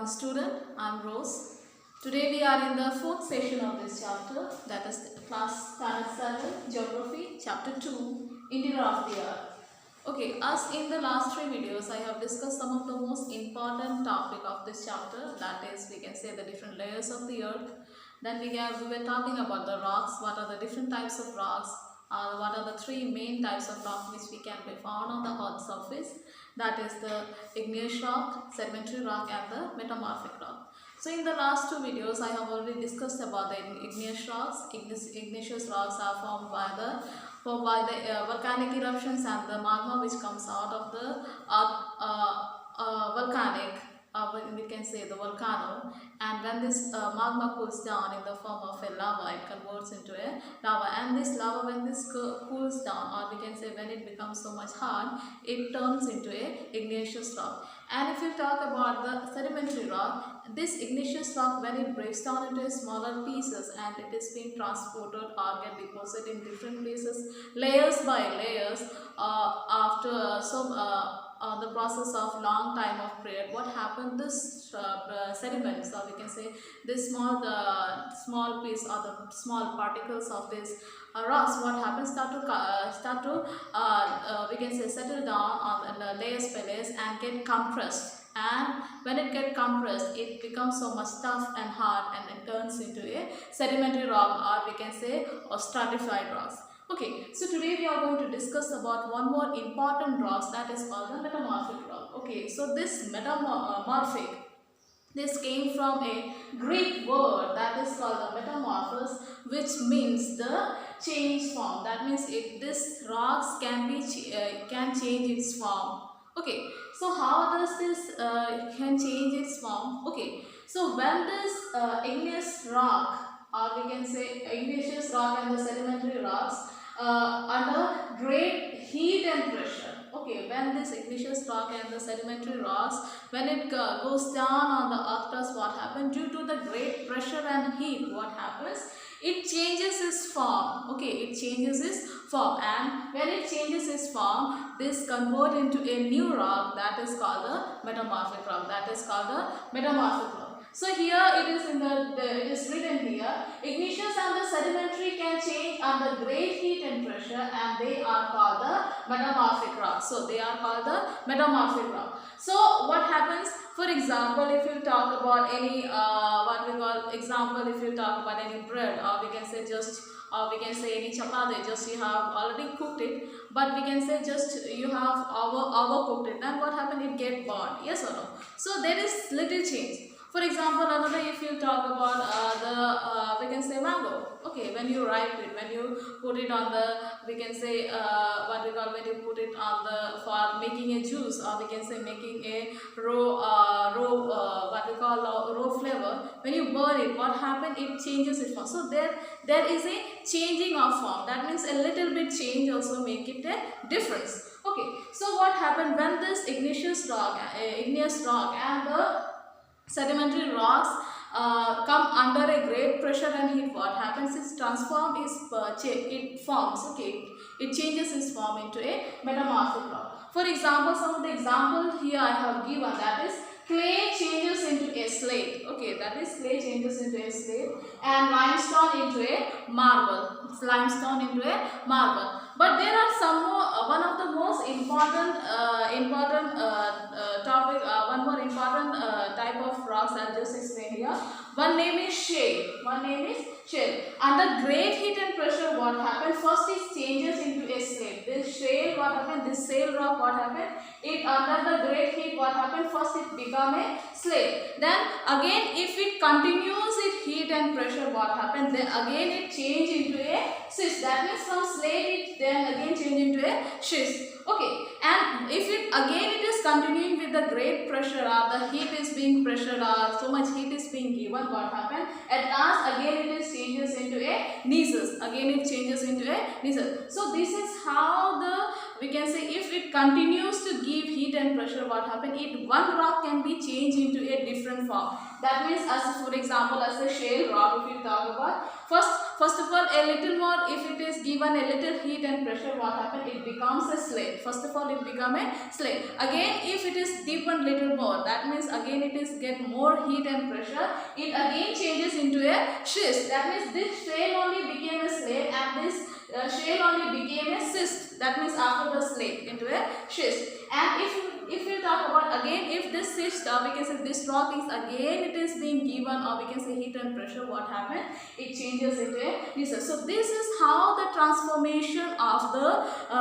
student. I'm Rose. Today we are in the fourth session of this chapter, that is class standard 7 geography chapter 2 interior of the earth. Okay, as in the last three videos I have discussed some of the most important topic of this chapter, that is we can say the different layers of the earth. Then we were talking about the rocks, what are the different types of rocks, what are the three main types of rock which we can be found on the earth's surface, that is the igneous rock, sedimentary rock and the metamorphic rock. So in the last two videos I have already discussed about the igneous rocks. Igneous rocks are formed by the volcanic eruptions and the magma which comes out of the volcanic, we can say the volcano, and when this magma cools down in the form of a lava, it converts into a lava, and this lava, when this cools down, or we can say when it becomes so much hard, it turns into a igneous rock. And if you talk about the sedimentary rock, this igneous rock, when it breaks down into smaller pieces and it is being transported or get deposited in different places, layers by layers, after the process of long time of period, what happened, this sediments, or we can say this small piece or the small particles of this rocks, what happens, start to we can say settle down on the layers by layers and get compressed. And when it gets compressed, it becomes so much tough and hard, and it turns into a sedimentary rock, or we can say stratified rocks. Okay, so today we are going to discuss about one more important rock, that is called the metamorphic rock. Okay, so this metamorphic, this came from a Greek word that is called the metamorphos, which means the change form. That means if this rocks can change its form. Okay, so how does this can change its form? Okay, so when this igneous rock, or we can say igneous rock and the sedimentary rocks under great heat and pressure. Okay, when this igneous rock and the sedimentary rocks, when it goes down on the earth crust, what happens? Due to the great pressure and heat, what happens? It changes its form. Okay, it changes its form, and when it changes its form, this convert into a new rock, that is called the metamorphic rock. That is called the metamorphic rock. So here it is it is written here, igneous and the sedimentary can change under great heat and pressure, and they are called the metamorphic rock. So they are called the metamorphic rock. So what happens? For example, if you talk about any if you talk about any bread, or we can say any chapati, just you have already cooked it, but we can say just you have overcooked it, then what happened? It get burnt, yes or no? So there is little change. For example, another, if you talk about we can say mango. Okay, when you ripe it, when you put it on the, we can say when you put it on the, for making a juice, or we can say making a raw flavor, when you burn it, what happened? It changes its form. So there is a changing of form. That means a little bit change also make it a difference. Okay, so what happened when this igneous rock and the sedimentary rocks come under a great pressure and heat, what happens is it forms, okay, it changes its form into a metamorphic rock. For example, some of the examples here I have given, that is clay changes into a slate. Okay, that is clay changes into a slate, and limestone into a marble. But there are some more, one of the most important topic, one more important type of rocks I'll just explain here. One name is shale. Under great heat and pressure, what happened? First it changes into a slate. This shale, what happened? This shale rock, what happened? It under the great heat, what happened? First it become a slate. Then again, if it continues its heat and pressure, what happened? Then again it change into a schist. That means from slate it then again change into a schist. Okay, and if it is continuing with the great pressure, or the heat is being pressured, or so much heat is being given, what happened? At last again it changes into a gneiss. So this is how we can say, if it continues to give heat and pressure, what happened? One rock can be changed into a different different form. That means, as for example, as a shale rock, if you talk about, first of all, a little more, if it is given a little heat and pressure, what happens? It becomes a slate. First of all, it becomes a slate. Again, if it is deepened little more, that means again it is get more heat and pressure, it again changes into a schist. That means this shale only became a slate, and this shale only became a schist. That means after the slate into a schist. And if you talk about again, if this schist, we can say this rock is again it is being given, or we can say heat and pressure, what happens? It changes into a schist. So this is how the transformation of the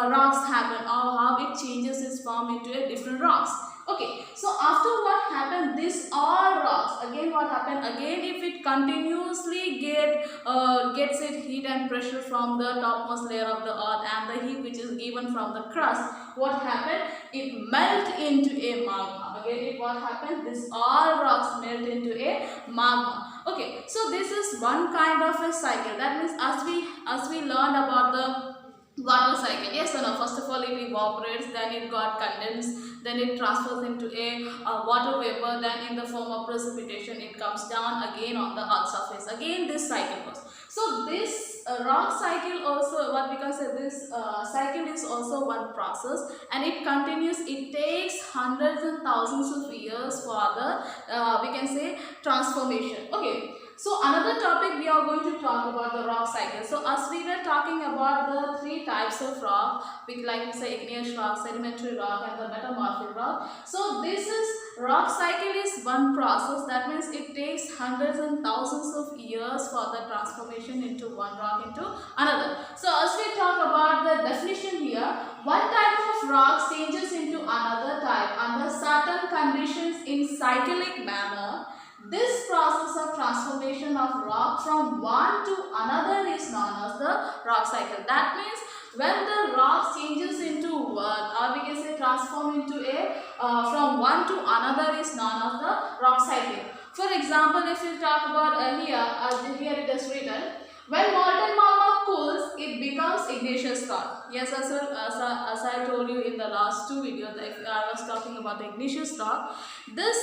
rocks happen, or how it changes its form into a different rocks. Okay, so after what happened, this all rocks, again what happened? Again, if it continuously gets its heat and pressure from the topmost layer of the earth, and the heat which is given from the crust, what happened? It melt into a magma. Again, what happened? This all rocks melt into a magma. Okay, so this is one kind of a cycle. That means as we learned about the water cycle, yes or no? First of all, it evaporates, then it got condensed, then it transfers into a water vapor, then in the form of precipitation it comes down again on the earth surface. Again this cycle goes. So this rock cycle also, what we can say, this cycle is also one process, and it continues. It takes hundreds and thousands of years for the we can say transformation. Okay, so another topic we are going to talk about the rock cycle. So as we were talking about the three types of rock, like we say igneous rock, sedimentary rock, and the metamorphic rock. So this is rock cycle is one process. That means it takes hundreds and thousands of years for the transformation into one rock into another. So as we talk about the definition here, one type of rock changes into another type under certain conditions in cyclic manner. This process of transformation of rock from one to another is known as the rock cycle. That means when the rock changes into or we can say transform into a from one to another is known as the rock cycle. For example, if you talk about here it is written, when molten magma cools, it becomes igneous rock. Yes, as I told you in the last two videos, I was talking about the igneous rock. This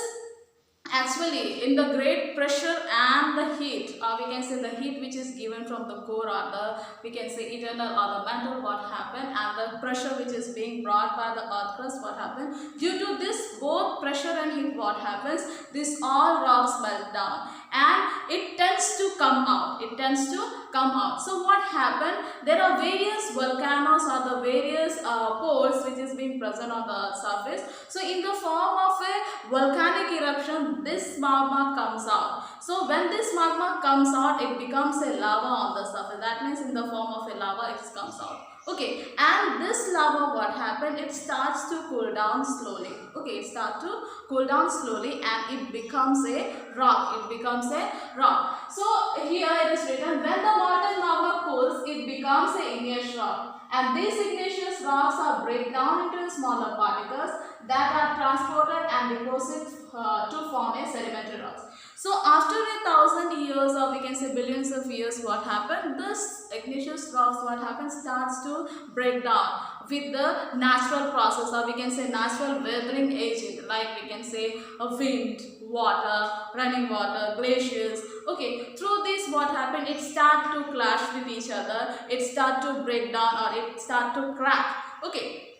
actually in the great pressure and the heat, we can say the heat which is given from the core, or the we can say eternal or the mantle, what happened, and the pressure which is being brought by the earth crust, what happened? Due to this both pressure and heat, what happens? This all rocks melt down and it tends to come out. It tends to come out. So what happened? There are various volcanoes or the various pores which is being present on the earth surface. So in the form of a volcanic eruption, this magma comes out. So when this magma comes out, it becomes a lava on the surface. That means in the form of a lava, it comes out. Okay, and this lava, what happened? It starts to cool down slowly. Okay, it starts to cool down slowly and it becomes a rock. It becomes a rock. So here it is written, when the molten magma cools, it becomes a igneous rock. And these igneous rocks are break down into smaller particles that are transported and deposited to form a sedimentary rocks. So after 1,000 years, or we can say billions of years, what happened? This igneous rocks, what happens? Starts to break down with the natural process, or we can say natural weathering agent, like we can say a wind, water, running water, glaciers. Okay, through this, what happened? It start to clash with each other. It start to break down, or it start to crack. Okay,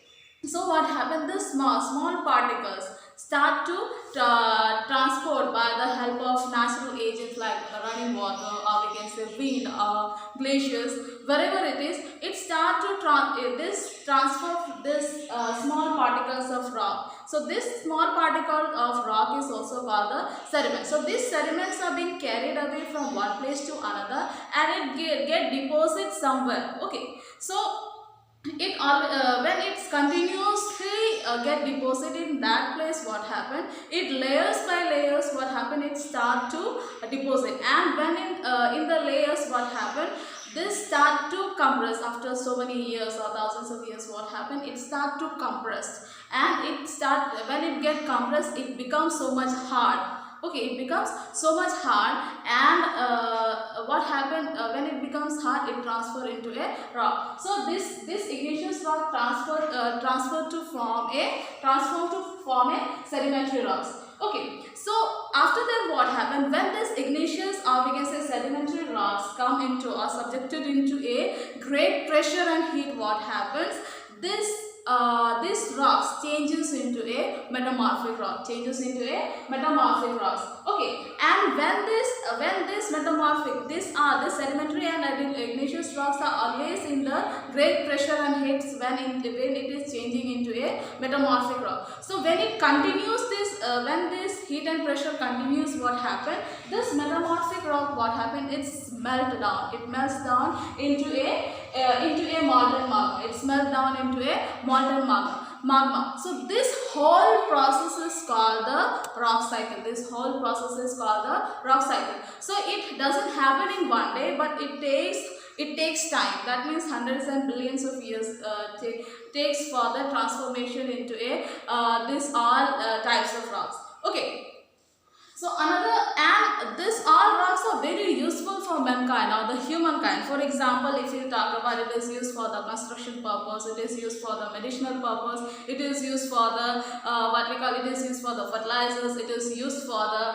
so what happened? The small particles start to transport by the help of natural agents like running water, or we can say wind or glaciers, wherever it is. It start to transfer this small particles of rock. So this small particle of rock is also called the sediment. So these sediments are being carried away from one place to another and it get deposited somewhere. Okay, so it when it's continuously get deposited in that place, what happened? It layers by layers, what happened? It start to deposit, and when in the layers, what happened? This start to compress after so many years or thousands of years. What happened? It start to compress, and when it get compressed, it becomes so much hard. Okay, it becomes so much hard, and what happened when it becomes hard? It transfer into a rock. So this igneous rock transform to form a sedimentary rocks. Okay, so after happen when this igneous or we can say sedimentary rocks come into or subjected into a great pressure and heat, what happens? This rocks changes into a metamorphic rock, okay. And when this metamorphic, this sedimentary and igneous rocks are always in the great pressure and heat when it is changing into a metamorphic rock. So when it continues this, when this heat and pressure continues, what happen? This metamorphic rock, what happen? It's melt down. It melts down into a molten magma. It's melt down into a molten magma. So this whole process is called the rock cycle. So it doesn't happen in one day, but it takes time. That means hundreds and billions of years takes for the transformation into this all types of rocks. Okay. So these all rocks are very useful for mankind or the humankind. For example, if you talk about, it is used for the construction purpose, it is used for the medicinal purpose, it is used for the it is used for the fertilizers, it is used for the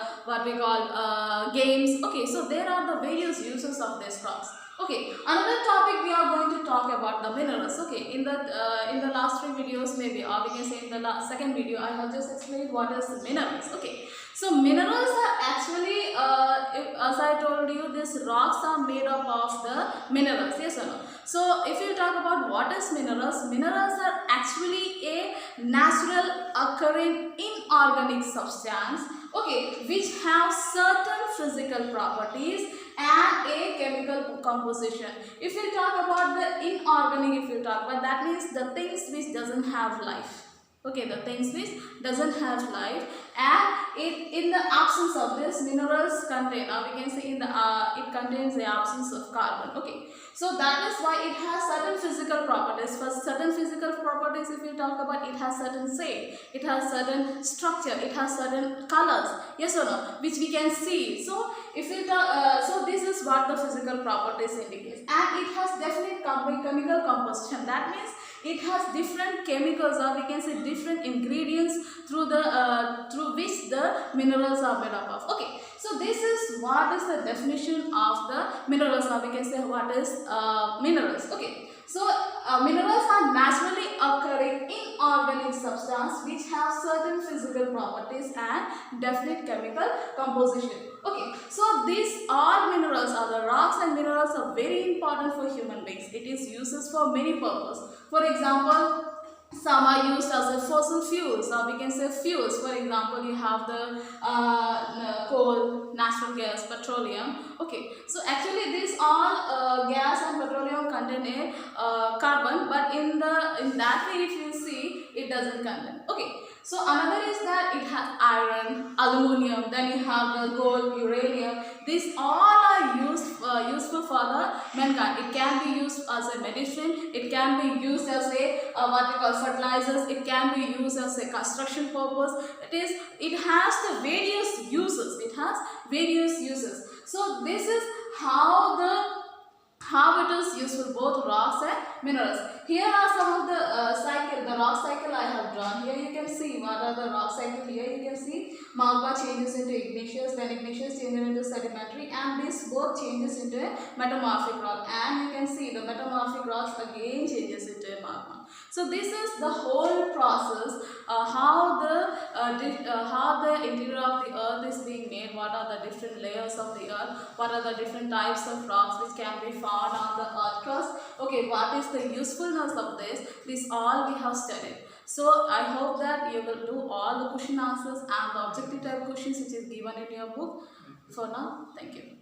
games. Okay, so there are the various uses of these rocks. Okay, another topic we are going to talk about the minerals. Okay, in the last 3 videos maybe, or we can say in the second video, I have just explained what is minerals. Okay, so minerals are actually, as I told you, these rocks are made up of the minerals. Yes or no? So if you talk about what is minerals, minerals are actually a natural occurring inorganic substance, okay, which have certain physical properties and a chemical composition. If you talk about the inorganic, that means the things which doesn't have life. Okay, the things which doesn't have life, and in the absence of this, minerals contain, or we can say it contains the absence of carbon. Okay, so that is why it has certain physical properties. For certain physical properties, if you talk about, it has certain shape, it has certain structure, it has certain colors. Yes or no? Which we can see. So if you talk, so this is what the physical properties indicates, and it has definite chemical composition. That means it has different chemicals, or we can say different ingredients through which the minerals are made up of. Okay, so this is what is the definition of the minerals, or we can say what is minerals. Okay, so minerals are naturally occurring inorganic substance which have certain physical properties and definite chemical composition. Okay, so these all minerals, or the rocks and minerals, are very important for human beings. It is uses for many purposes. For example, some are used as a fossil fuels, or we can say fuels. For example, you have the coal, natural gas, petroleum. Okay, so actually these all gas and petroleum contain a carbon, but in that way, if you see, it doesn't contain. Okay, so another is that it has iron, aluminium, then you have the gold, uranium. These all are useful for the mankind. It can be used as a medicine, it can be used as a fertilizers, it can be used as a construction purpose. It has the various uses. So this is how it is useful, both rocks and minerals. Here are some of the rock cycle I have drawn. Here you can see what are the rock cycle. Here you can see magma changes into igneous, then igneous changes into sedimentary, and this both changes into a metamorphic rock. And you can see the metamorphic rocks again changes into a magma. So this is the whole process, how the interior of the earth is being made, what are the different layers of the earth, what are the different types of rocks which can be found on the earth crust. Okay, what is the usefulness of this all we have studied. So I hope that you will do all the question answers and the objective type questions which is given in your book. For now, thank you.